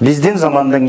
Биздин замандын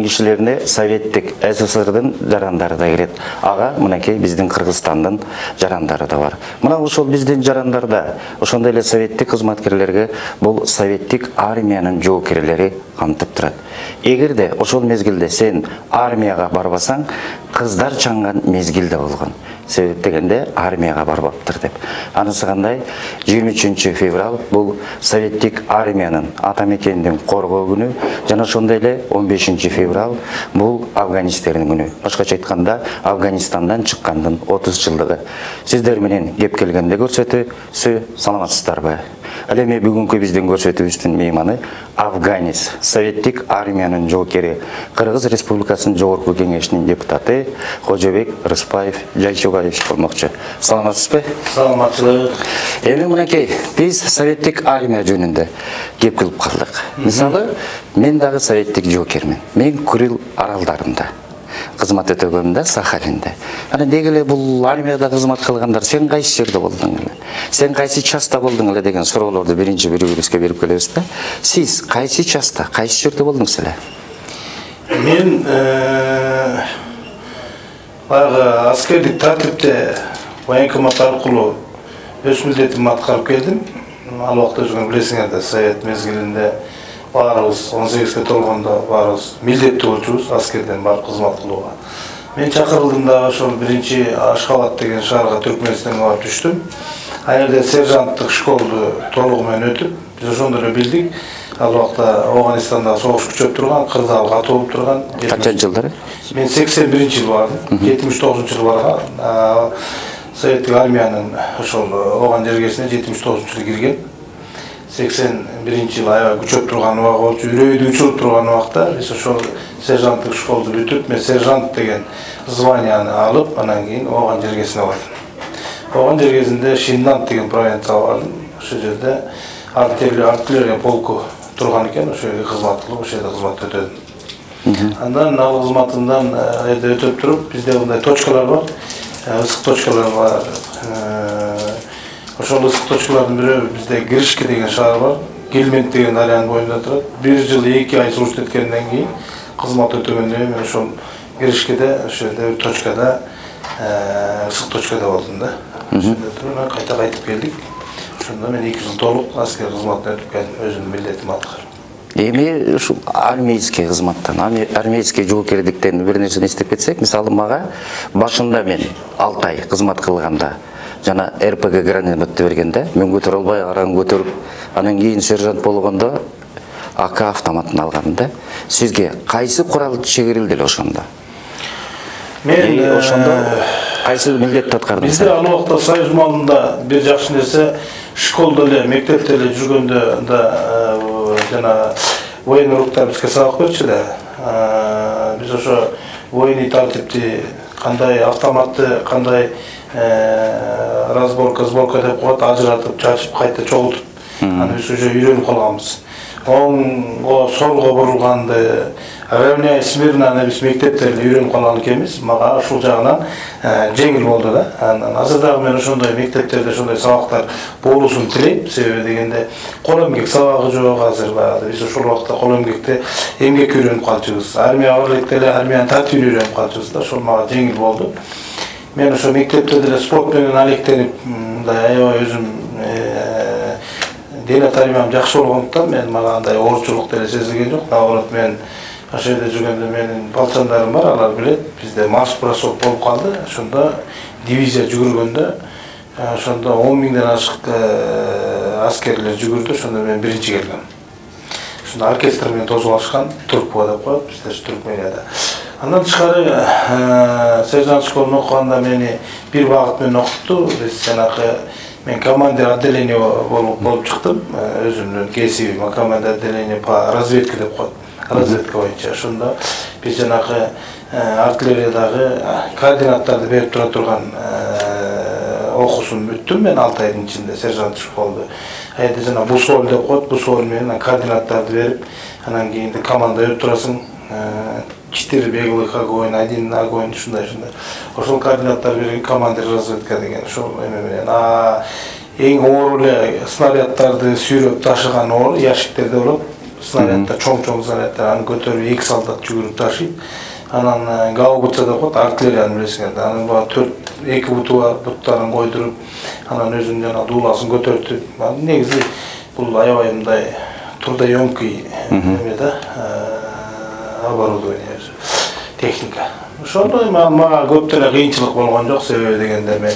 кишилерине советтик СССРдын жарандары да кирет. Ага, мынакей биздин Кыргызстандын жарандары да бар. Мына ошол биздин жарандарда ошондой эле советтик кызматкерлерге бул советтик армиянын жоокерлери камтып турат. Эгерде ошол мезгилде сен армияга барбасаң, кыздар чаңган мезгилде болгон. Себеп дегенде армияга барбаптыр деп. Анысы кандай? 23 февраль бул советтик армиянын ата мекендин коргоо күнү, жана ошондой эле 15 февраль бул афганистердин күнү. Башкача айтканда, Афганистандан чыккандын 30 жылдыгы. Сиздер менен кеп келгенде көрсөтүүсү саламатсыздарбы? Ал эми бүгүнкү биздин көрсөтүүбүздүн мейманы Афганис, советтик армиянын жоокери, Кыргыз Республикасынын Жогорку Кеңешинин депутаты Кожобек Рыспаев Жайчугаевич болмокчу. Саламатсызбы? Саламатчылык. Эми мынакей, биз советтик армия жөнүндө кеп кылып калдык. Мисалы, мен дагы советтик жоокермин. Мен Курил аралдарында кызмат өтөгөм да, Сахалинде. Ана дегеле бул армияда кызмат кылгандар, сен кайсы жерде болдуң эле? Сен кайсы частта болдуң эле деген суроолорду биринчи бири-бирибизге берип келебиз да. Сиз кайсы частта, кайсы жерде болдуңуз эле? Мен баягы аскердик тартипте военкомат аркылуу өз милдетимди аткарып келдим. Ал убакта өзүңөр билесиңер да, совет мезгилинде баарыбыз 18-ге толгондо баарыбыз милдеттүү болчубуз аскерден барып кызмат кылууга. Мен чакырылдым да ошол биринчи Ашхабад деген шаарга Түркмөнстанга барып түштүм. Ал жерде сержанттык школду толугу менен өтүп, биз ошондо эле билдик. Ал убакта Афганистанда согуш күчөп турган, кырдаал катуу болуп турган. Канча жылдары? Мен 81-жылы бардым, 79-жылы барган. Советтик армиянын ошол ооган жергесине 79-жылы кирген. 81-жылы аябай күчөп турган убак болчу, үрөйдү учуруп турган убакта биз ошол сержанттык школду бүтүп, мен сержант деген званияны алып, анан кийин ооган жергесине бардым. Ооган жергесинде Шиндант деген провинцияга бардым. Ошол жерде артиллерия полку турган экен, ошол жерде кызмат кылып, ошол жерде кызмат өтөдүм. Андан ал кызматымдан жерде өтүп туруп, бизде мындай точкалар бар, ысык точкалар бар. Ошол ысык точкалардын бирөө бизде Гришки деген шаар бар, Гельмент деген дарыянын боюнда турат. 1 жыл 2 ай служба эткенден кийин кызмат өтөгөндө мен ошол Гришкиде, ошол жерде бир точкада, ысык точкада болдум да. Ошондо туруп кайта кайтып келдик. Ошондо мен 2 жыл толук аскер кызматына өтүп келдим, өзүмдүн милдетимди аткарып. Эми ушул армейский кызматтан, армейский жоокерликтен бир нерсени эстеп кетсек, мисалы мага башында мен 6 ай кызмат кылганда жана РПГ граниметти бергенде, мен көтөрө албай араны көтөрүп, анан кийин сержант болгондо АК автоматын алгам да. Сизге кайсы курал чегирилди эле ошондо? Мен ошондо кайсы милдетти аткардыңыз? Бизде ал убакта Союз малында бир жакшы нерсе, школдо эле, мектепте эле жүргөндө да жана военный уруктар бизге сабак берчү да. Биз ошо военный тартипти кандай автоматты, кандай разборка, сборка деп коет, ажыратып, чачып, кайта чогултуп, аны биз уже үйрөнүп калганбыз. Оңго, солго бурулганды, равняй смирнаны биз мектепте эле үйрөнүп калган экенбиз. Мага ушул жагынан жеңил болду да. Азыр дагы мен ошондой мектептерде ошондой сабактар болуусун тилейм. Себеби дегенде кол эмгек сабагы жок азыр баягы. Биз ошол убакта кол эмгекте эмгек үйрөнүп калчубуз. Армияга барып эле армиянын тартибин үйрөнүп калчубуз да. Ошол мага жеңил болду. Мен ошо мектепте деле спорт менен алектенип, мындай аябай өзүм дене тарбиям жакшы болгондуктан мен мага андай оорчулук деле сезилген жок. Наоборот, мен ошол жерде жүргөндө менин балчандарым бар, алар билет. Бизде марш-бросок болуп калды. Ошондо дивизия жүгүргөндө, ошондо 10 миңден ашык аскерлер жүгүрдү. Ошондо мен биринчи келгем. Ошондо оркестр менен тосуп алышкан, турпа деп коет, бизде Түркменияда. Андан тышкары сержант школун окуганда мени бир багыт менен окутту. Биз жанагы мен командир отделение болуп чыктым. Өзүмдүн кесибим командир отделение по разведке деп коет. Разведка боюнча. Ошондо биз жанагы артиллериядагы координаттарды берип тура турган окуусун бүттүм мен 6 айдын ичинде сержант школду. Айда жана бусоль деп коет, бусоль менен координаттарды берип, анан кийин команда берип турасың. 4 беглых огонь, 1 огонь, ушундай. Ошол координаттар берген командир разведка деген ошол эме менен. Эң оор эле снаряддарды сүйрөп ташыган оор ящиктерде болот. снарядтар, чоң снарядтар, аны көтөрүп 2 солдат жүгүрүп ташыйт. Анан гаубица деп коет, артиллерияны билесиңер. Анын баары 2 буту бар, буттарын койдуруп, анан өзүнүн жана дууласын көтөртүп. Негизи бул аябай мындай трудоемкий эмеде оборудование, техника. Ошондой мага көп деле кыйынчылык болгон жок, себеби дегенде мен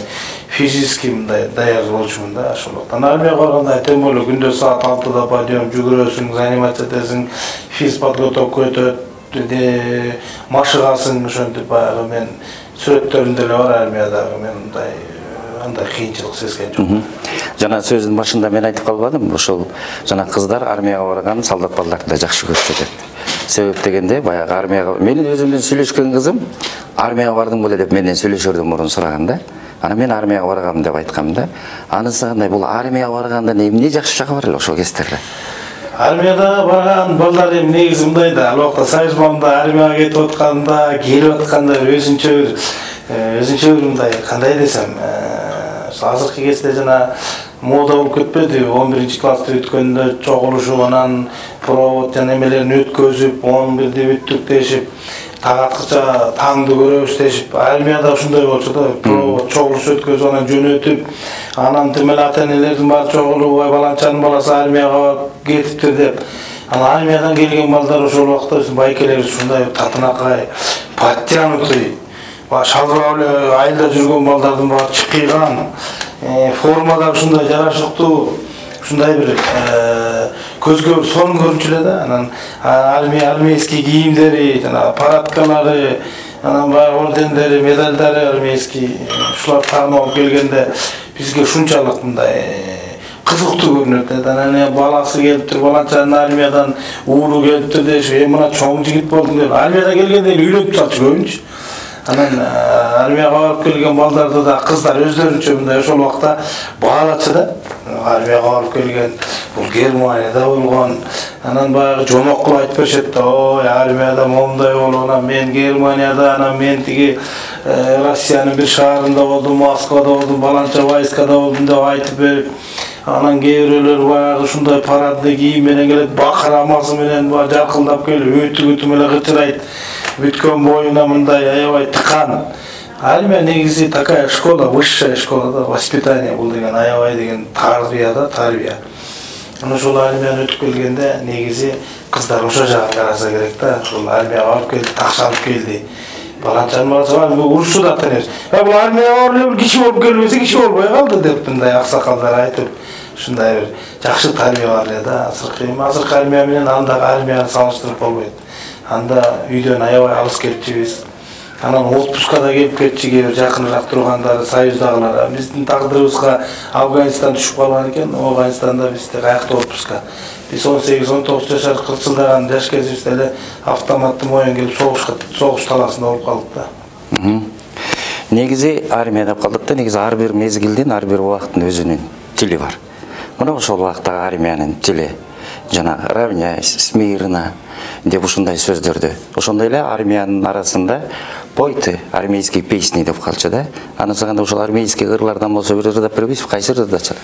физически мындай даяр болчумун да, ошондуктан армияга барганда тем более күндө саат 6-да подъем, жүгүрөсүң, заниматься этесиң, физподготовка өтөт, машыгасың, ошентип баягы мен сүрөттөрүндө эле бар армиядагы мен мындай андай кыйынчылык сезген жокмун. Жана сөзүнүн башында мен айтып калбадым, ошол жана кыздар армияга барган солдат балдарды да жакшы көрүшөт деп. Себеп дегенде баягы армияга менин өзүмдүн сүйлөшкөн кызым армияга бардым беле деп менден сүйлөшөрдөн мурун сураган да. Ана мен армияга баргам деп айткам да. Анысы кандай бул армияга баргандан эмне жакшы жагы бар эле ошол кездерде? Армияда барган балдар эми негизи мындай да, ал убакта Союз балында армияга кетип атканда, келип атканда өзүнчө бир мындай кандай десем, азыркы кезде жана мода болуп кетпеди. 11-классты бүткөндө чогулушуп, анан провод жана эмелерин өткөзүп, 11-де бүттүк дешип, тагатча таңды көрөбүз дешип, армияда ушундай болчу да, провод чогулуш өткөзүп, анан жөнөтүп, анан тимеле ата-энелердин баары чогулуп, баланчанын баласы армияга кетиптир деп. Анан армиядан келген балдар ошол убакта биздин байкелер ушундай татынакай, подтянутый, шалбар эле айылда жүргөн балдардын баары чыккыйган, формада ушундай жарашыктуу, ушундай бир көзгө бир сонун көрүнчү эле да. Анан армейский кийимдери, жана парадкалары, анан баягы ордендери, медалдары армейский, ушулар тагынып келгенде бизге ушунчалык мындай кызыктуу көрүнөт да. Анан баласы келиптир, баланчанын армиядан уулу келиптир дешип, мына чоң жигит болдуң деп. Армиядан келгенде үйлөнүп салчу көбүнчү. Анан армияга барып келген балдарды да кыздар өздөрүнчө мындай ошол убакта баалачу да. Армияга барып келген, бул Германияда болгон. Анан баягы жомок кылып айтып беришет да, ой, армияда момундай болуп, анан мен Германияда, анан мен тиги Россиянын бир шаарында болдум, Москвада болдум, баланча войскада болдум деп айтып берип, анан кээ бирөөлөр баягы ушундай парадный кийим менен келет, бакырамасы менен жаркылдап келип, өтүгү менен кычырайт. Бүткөн боюна мындай аябай тыкан. Армия негизи такая школа, высшая школа да, воспитание бул деген аябай деген тарбия да, тарбия. Анан ошол армияны өтүп келгенде негизи кыздар ошо жагын караса керек да. Ошол армияга барып келди, такшалып келди. Баланчанын баласы урушчу да ата-энеси. Бул армияга барып эле киши болуп келбесе киши болбой калды деп мындай аксакалдар айтып, ушундай бир жакшы тарбия бар эле да. Азыркы армия менен андагы армияны салыштырып болбойт. Анда үйдөн аябай алыс кетчүбүз. Анан отпускада келип кетчү, кээ бир жакыныраак тургандары, союздагылар. Биздин тагдырыбызга Афганистан түшүп калган экен. Афганистанда бизде каякта отпуска. Биз 18-19 жашар кырсылдаган жаш кезибизде эле автоматтуу моюн келип согуш таласында болуп калдык да. Негизи армия деп калдык да, негизи ар бир мезгилдин, ар бир убакыттын өзүнүн тили бар. Мына ошол убактагы армиянын тили жана равняйся, смирно деп ушундай сөздөрдү. Ошондой эле армиянын арасында пойты армейские песни деп калчу да. Анысы кандай ошол армейский ырлардан болсо бир ырдап бербейсиз, кайсы ырдачы?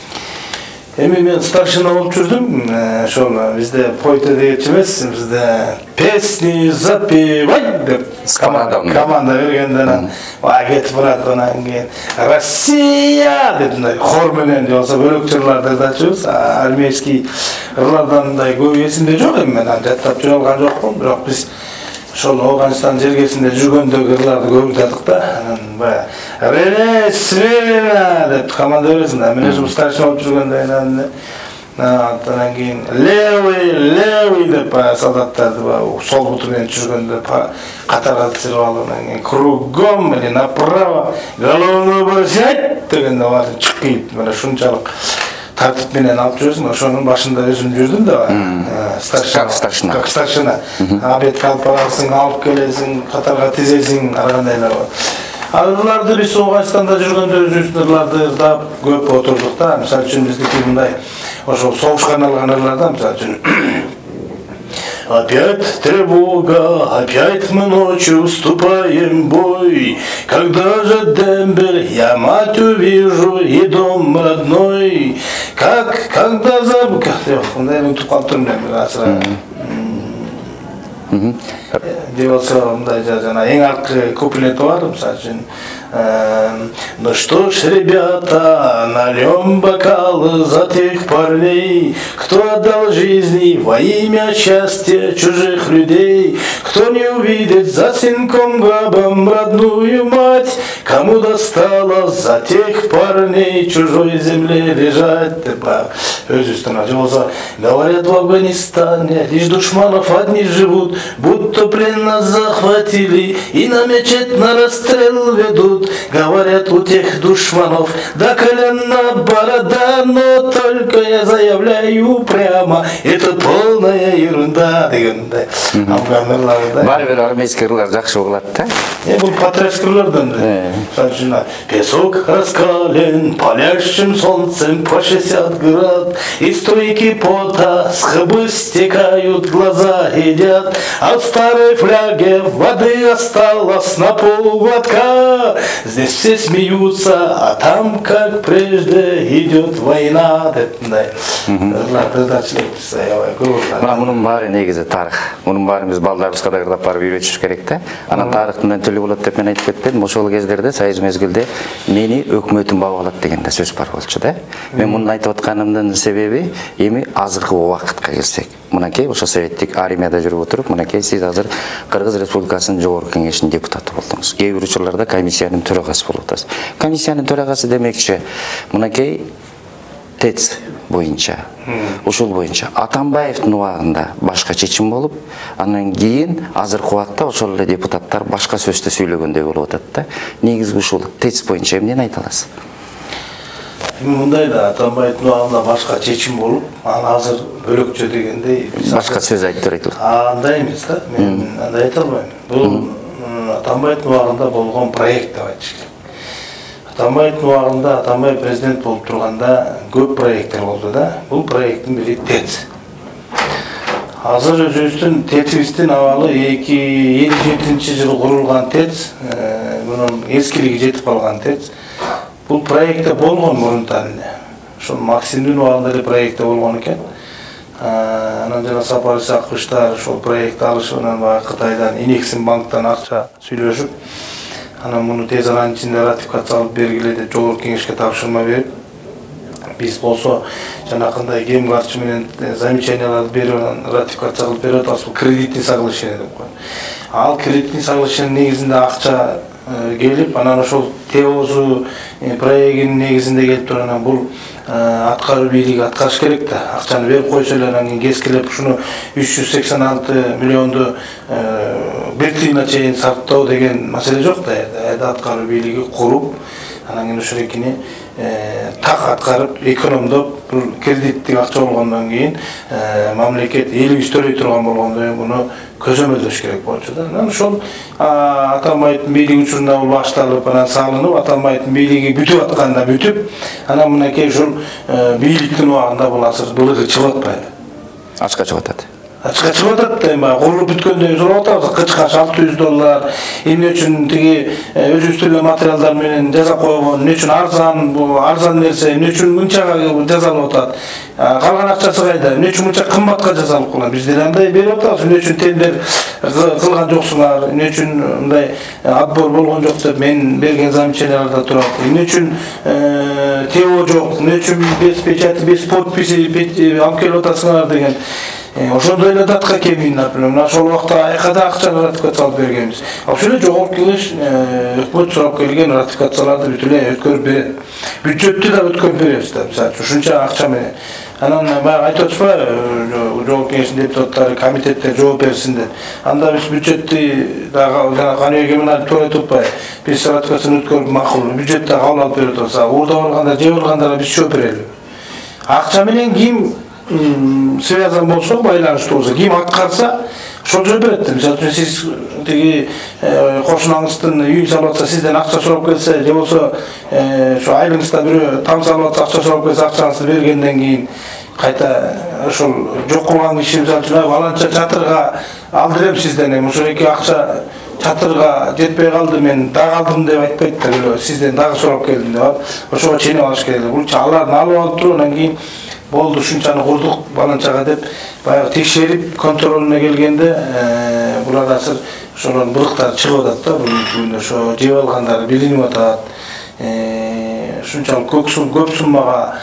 Эми мен старшина болуп жүрдүм. Ошол бизде пойты дегенчи эмес, бизде песни запевай деп команда бергенде кетип барат, анан кийин Россия деп мындай хор менен же болсо бөлөк жырларды ырдачубуз. Армейский ырлардан мындай көп эсимде жок, эми мен жаттап жүрө алган жокмун, бирок биз ошол Афганистан жергесинде жүргөндөгү ырларды көп ырдадык да. Анан баягы Ресвена деп команда бересиң да. Мен өзүм старшина болуп жүргөндө анан кийин левый деп солдаттарды сол буту менен жүргөндө катарга тизилип алып, анан кийин кругом или направо, головной бросать дегенде баары чыкпайт. Мына ушунчалык тартип менен алып жүрөсүң. Ошонун башында өзүм жүрдүм да. Старшина. Как старшина. Обед алып барасың, алып келесиң, катарга тизесиң, ар кандайлар бар. Аларды биз Афганистанда жүргөндө өзүбүздүн ырларды ырдап көп отурдук да. Мисалы үчүн биздики мындай ошол согушка арналган ырлардан, мисалы үчүн опять тревога, опять мы ночью вступаем в бой. Когда же дембель, я мать увижу и дом родной. Когда забыл... Же болсо мындай жана эң аркы куплети бар, мисалы үчүн ну что ж, ребята, нальем бокалы за тех парней, кто отдал жизни во имя счастья чужих людей, кто не увидит за синком гробом родную мать, кому досталось за тех парней чужой земле лежать. Говорят, в Афганистане лишь душманов одни живут, будто плен нас захватили и на мечеть на расстрел ведут. Говорят, у тех душманов до колена борода, но только я заявляю прямо, это полная ерунда дегенде. Афганларда. Барбер армейский рулар жакшы болот да. Бул патриотский рулардан. Песок раскален палящим солнцем по 60 град, из струйки пота с хыбы стекают глаза едят, от старой фляги воды осталось на полглотка. Здесь все смеются, а там, как прежде, идет война. Мунун баары негизи тарых. Мунун баарын биз балдарыбызга да кырдап барып үйрөтүш керек да. Анан тарыхтан төлү болот деп мен айтып кетпедим. Ошол кездерде Союз мезгилде мени өкмөтүм багып алат деген да сөз бар болчу да. Мен муну айтып атканымдын себеби эми азыркы убакытка келсек. Мынакей ошо советтик армияда жүрүп отуруп, мынакей сиз азыр Кыргыз Республикасынын жогорку кеңешинин депутаты болдуңуз. Кээ бир учурларда комиссиянын төрагасы болуп атасыз. Комиссиянын төрагасы демекчи, мынакей ТЭЦ боюнча, ушул боюнча Атамбаевдин убагында башка чечим болуп, андан кийин азыркы убакта ошол эле депутаттар башка сөздү сүйлөгөндөй болуп атат да. Негизги ушул ТЭЦ боюнча эмнени айта аласыз? Мындай да, Атамбаевдин убагында башка чечим болуп, аны азыр бөлөкчө дегендей башка сөз айтып айтылат. Андай эмес да, мен андай айта албайм. Бул Атамбаевдин убагында болгон проект деп айтыш керек. Атамбаевдин убагында Атамбаев президент болуп турганда көп проекттер болду да. Бул проекттин бири ТЭЦ. Азыр өзүбүздүн ТЭЦибиздин абалы 2007-жылы курулган ТЭЦ, мунун эскилиги жетип калган ТЭЦ. Бул проектте болгон мурунтан эле. Ошол Максимдин убагында эле проектте болгон экен. Анан жана Сапар Исаковичтар ошол проект алышып, анан баягы Кытайдан Инексим банктан акча сүйлөшүп, анан муну тез аранын ичинде ратификациялап бергиле деп жогорку кеңешке тапшырма берип, биз болсо жанакындай кем карчы менен замечанияларды берип анан ратификация кылып берип атабыз. Бул кредитный соглашение деп коет. Ал кредитный соглашение негизинде акча келип, анан ошол ТЭОзу проектинин негизинде келип туруп, анан бул аткаруу бийлиги аткарыш керек да. Акчаны берип койсо эле анан кийин кескилеп ушуну 386 миллионду бир тыйына чейин сарптоо деген маселе жок да. Айда аткаруу бийлиги куруп, анан кийин ушурекини так аткарып, экономдоп, бул кредиттик акча болгондон кийин мамлекет элибиз төлөй турган болгондон кийин муну көзөмөлдөш керек болчу да. Анан ошол Атамбаевдин бийлиги учурунда бул башталып, анан салынып, Атамбаевдин бийлиги бүтүп атканда бүтүп, анан мынакей ушул бийликтин убагында бул азыр былыгы чыгып атпайбы? Ачка чыгып атат. Ачка чыгып атат да, эми курулуп бүткөндөн кийин сурап атабыз, кычкаш $600, эмне үчүн тиги өзүбүз эле материалдар менен жаза койгон, эмне үчүн арзан, бул арзан нерсе, эмне үчүн мынчага жазалып атат, калган акчасы кайда, эмне үчүн мынча кымбатка жасалып калат, биз деле андай берип атабыз, эмне үчүн тендер кылган жоксуңар, эмне үчүн мындай отбор болгон жок деп мен берген замечанияларда турат, эмне үчүн ТЭО жок, эмне үчүн без печати, без подписи алып келип атасыңар деген. Ошондой эле датка келмейт, например, ошол убакта айкада акчаны ратификациялап бергенбиз. Ошол эле жогорку кеңеш өкмөт сурап келген ратификацияларды бүт эле өткөрүп берет. Бюджетти да өткөрүп беребиз да, мисалы ушунча акча менен. Анан баягы айтып атышпайбы, жогорку кеңештин депутаттары, комитеттер жооп берсин деп. Анда биз бюджетти дагы жана Каныбек Эминалиев туура айтып атпайбы? Биз ратификацияны өткөрүп макул, бюджетти кабыл алып берип атабыз. Уурда барганда, же барганда биз жооп берели. Акча менен ким связан болсо, байланыштуу болсо, ким аткарса, ошол жооп берет. Мисалы үчүн сиз тиги кошунаңыздын үйүн салып атса, сизден акча сурап келсе, же болсо ошо айылыңызда бирөө там салып атса, акча сурап келсе, акчаңызды бергенден кийин кайта ошол жок кылган киши мисалы үчүн баланча чатырга алдырем сизден, эми ошол эки акча чатырга жетпей калды, мен дагы алдым деп айтпайт да, сизден дагы сурап келдим деп, ошого ченеп алыш керек. Бул алардын алып алып туруп, анан кийин болду ушунчаны курдук баланчага деп баягы текшерип контролуна келгенде булар азыр ошолордун бырыктары чыгып атат да, бүгүнкү күндө ошо жеп алгандары билинип атат. Ушунчалык көп суммага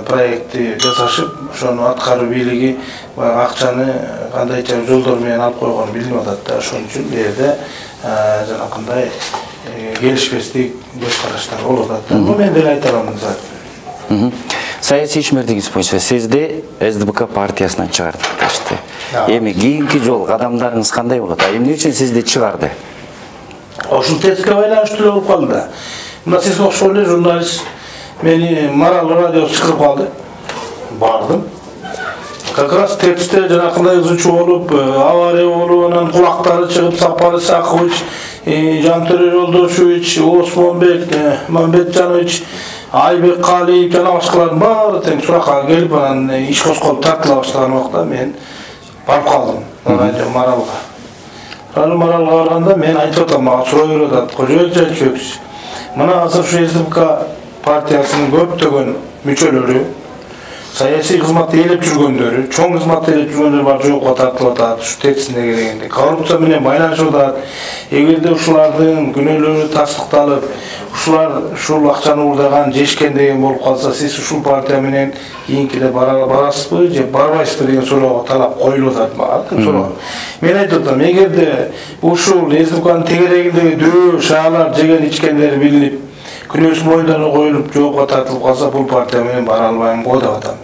проектти жасашып, ошону аткаруу бийлиги баягы акчаны кандайча жолдор менен алып койгон билинип атат да. Ошон үчүн бул жерде жанакындай келишпестик көз караштар болуп атат. Мен деле айта аламын зат. Саясий ишмердигиңиз боюнча сизди СДБК партиясынан чыгардык дешти. Эми кийинки жол кадамдарыңыз кандай болот? Эмне үчүн сизди чыгарды? Ошол тескке байланыштуу эле болуп калды да. Мына сизге окшогон эле журналист мени Марал радиосу чакырып калды. Бардым. Как раз тексте жанакындай ызычуу болуп, авария болуп, анан кулактары чыгып, Сапар Исакович, Жантөре Жолдошевич, Осмонбек, Мамбетжанович, Айбек Калиев жана башкалардын баары тең суракка келип, анан иш козголуп тартыла баштаган убакта мен барып калдым радио Маралга. Радио Маралга барганда мен айтып атам, мага суроо берип атат, Кожоевич, мына азыр ушу СДБК партиясынын көптөгөн мүчөлөрү, саясий кызмат ээлеп жүргөндөрү, чоң кызмат ээлеп жүргөндөр бар жокко тартылып атат, ушу текстине келгенде коррупция менен байланышып атат. Эгерде ушулардын күнөөлөрү тастыкталып, ушулар ушул акчаны уурдаган, жешкен деген болуп калса, сиз ушул партия менен кийинкиде барасызбы же барбайсызбы деген суроо талап коюлуп атат мага. Суроо. Мен айтып атам, эгерде ушул СДБКнын тегерегиндеги дөө шаалар жеген ичкендери билинип, күнөөсү мойнуна коюлуп, жоопко тартылып калса, бул партия менен бара албайм го деп атам.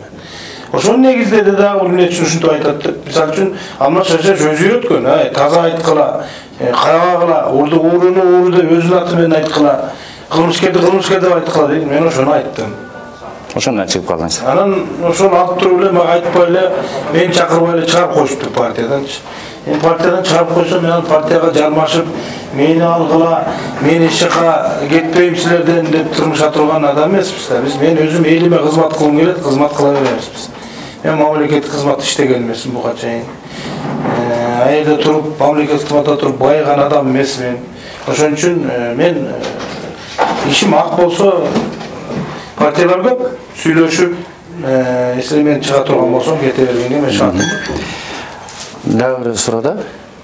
Ошол негизде дагы бул эмне үчүн ушинтип айтат деп, мисалы үчүн Алмаз Шаршаш өзү үйрөткөн, таза айткыла, кайгагыла, ууруну деп өзүнүн аты менен айткыла, кылмышкерди деп айткыла дейт. Мен ошону айттым. Ошондон чыгып калдыңыз. Анан ошону алып туруп эле мага айтпай эле мени чакырбай эле чыгарып коюшту партияданчы. Мен партиядан чыгарып койсом, мен партияга жармашып, мени алгыла, мен эч жака кетпейм силерден деп тырмыша турган адам эмеспиз да. Мен өзүм элиме кызмат кылгым келет, кызмат кыла беребиз биз. Мен мамлекеттик кызмат иштеген эмесмин буга чейин. Айда туруп, мамлекеттик кызматта туруп байыган адам эмесмин. Ошон үчүн мен ишим ак болсо, партиялар көп, сүйлөшүп, эсеге мен чыга турган болсом, кете бергенге мен шартым. Дагы бир суроо да,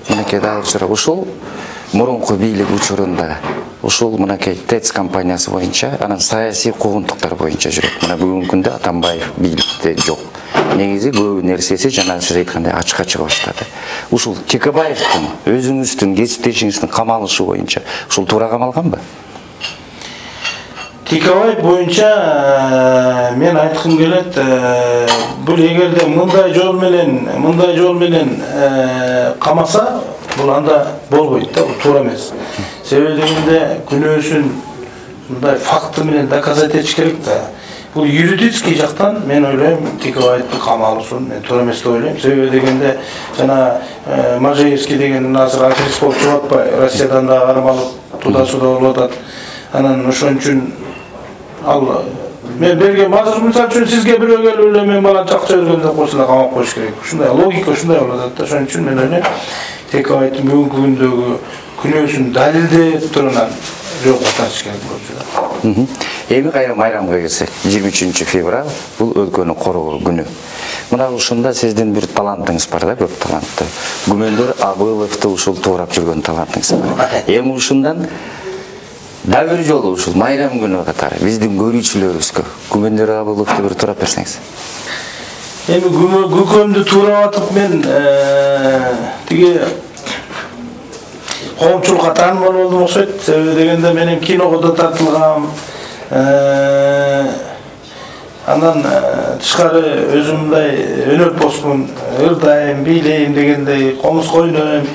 мынакей дагы бир суроо. Ушул мурунку бийлик учурунда ушул мынакей ТЭЦ компаниясы боюнча, анан саясий куугунтуктар боюнча жүрөт. Мына бүгүнкү күндө Атамбаев бийликте жок. Негизи көп нерсеси жана сиз айткандай ачыкка чыга баштады. Ушул Текебаевдин өзүңүздүн кесиптешиңиздин камалышы боюнча ушул туура камалганбы? Текебаев боюнча мен айткым келет, бул эгерде мындай жол менен камаса, бул анда болбойт да, бул туура эмес. Себеби дегенде күнөөсүн мындай факты менен доказать этиш керек да. Бул юридический жактан мен ойлойм, Текебаевдин камалуусун мен туура эмес деп ойлойм. Себеби дегенде жана Мажеевский деген азыр активист болуп чыгып атпайбы, Россиядан да кармалып туудасуда болуп атат. Анан ошон үчүн ал мен берген азыр мисалы үчүн сизге бирөө келип эле мен баланча акча берген деп койсо камап коюш керек. Ушундай логика ушундай болуп атат да. Ошон үчүн мен ойлойм, Текебаевдин бүгүнкү күндөгү күнөөсүн далилдеп турган жокко тартыш керек болчу. Эми кайра майрамга келсек, 23 февраль бул өлкөнү коргоо күнү. Мына ушунда сиздин бир талантыңыз бар да, көп таланттуу. Күмөндөр Абыловду ушул туурап жүргөн талантыңыз бар. Эми ушундан да бир жолу ушул майрам күнү катары биздин көрүүчүлөрүбүзгө Күмөндөр Абыловду бир туурап берсеңиз. Эми көкөмдү туурап атып мен тиги коомчулукка таанымал болдум окшойт. Себеби дегенде менин киного да тартылгам. Андан тышкары өзүмдай өнөкпоспун, ырдайм, бийлейм дегендей, комуз койнойм.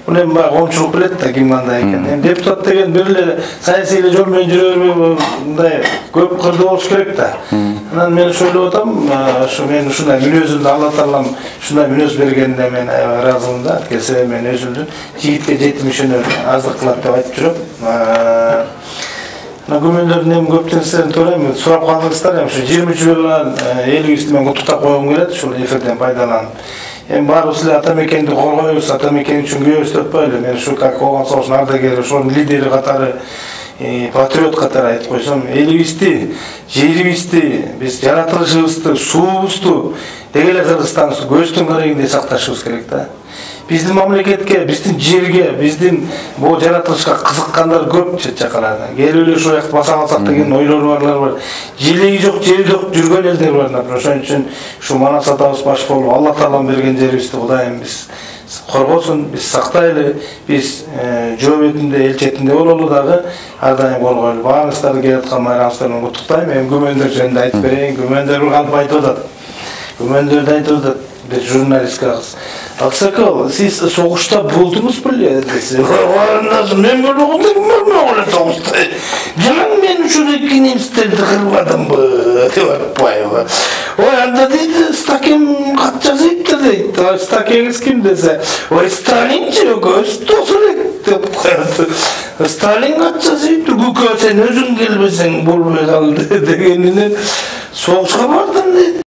Бул эми баягы коомчулук билет да ким кандай экенин. Эми депутат деген бир эле саясий эле жол менен жүрө бербей, мындай көп кырды болуш керек да. Анан мен ошо ойлоп атам, ошо мен ушундай мүнөзүмдү Алла Таалам ушундай мүнөз бергенине мен ыраазымын да. Келсе мен өзүмдү жигитке жетим ишенер аздык кылат деп айтып жүрөм. Мына күмөндөрдүн эми көп нерселерин тойлойм. Сурап калдыңыздар, эми ушу 23 февраль элибизди мен куттуктап койгум келет, ушул эфирден пайдаланып. Эми баарыбыз эле ата мекенди коргойбуз, ата мекен үчүн күбөбүз деп коелу. Мен ушу как Ооган согушунун ардагери, ошонун лидери катары, патриот катары айтып койсом, элибизди, жерибизди, биз жаратылышыбызды, суубузду деги эле Кыргызстанды көздүн карегиндей сакташыбыз керек да. Биздин мамлекетке, биздин жерге, биздин бул жаратылышка кызыккандар көп чакалады. Келип эле ушул жакты баса алсак деген ойлору барлар бар. Желеги жок, жери жок жүргөн элдер бар. Ошон үчүн ушу Манас атабыз баш болуп, Алла Таалам берген жерибизди Кудайым биз коргосун, биз сактайлы, биз жөө бетинде, эл четинде бололу дагы ар дайым коргойлу. Баарыңыздарды келаткан байрамыңыздар менен куттуктайм. Эми күмөндөр жөнүндө айтып берейин. Күмөндөр бир калп айтып атат. Күмөндөрдү айтып атат. Bir jurnalistga kız. Aksakal, siz soğuşta buldunuz bile desi. Nasıl ben böyle oldum mu öyle soğuşta? Canım ben şuradaki nemsizleri kırmadım bu. O anda dedi Stakin kaç yazıyıp da dedi. Stakiniz kim dese. O Stalinci yok. Stalin kaç yazıyıp da bu sen özün gelmesin bulmaya kaldı degeninin soğuşa vardım dedi.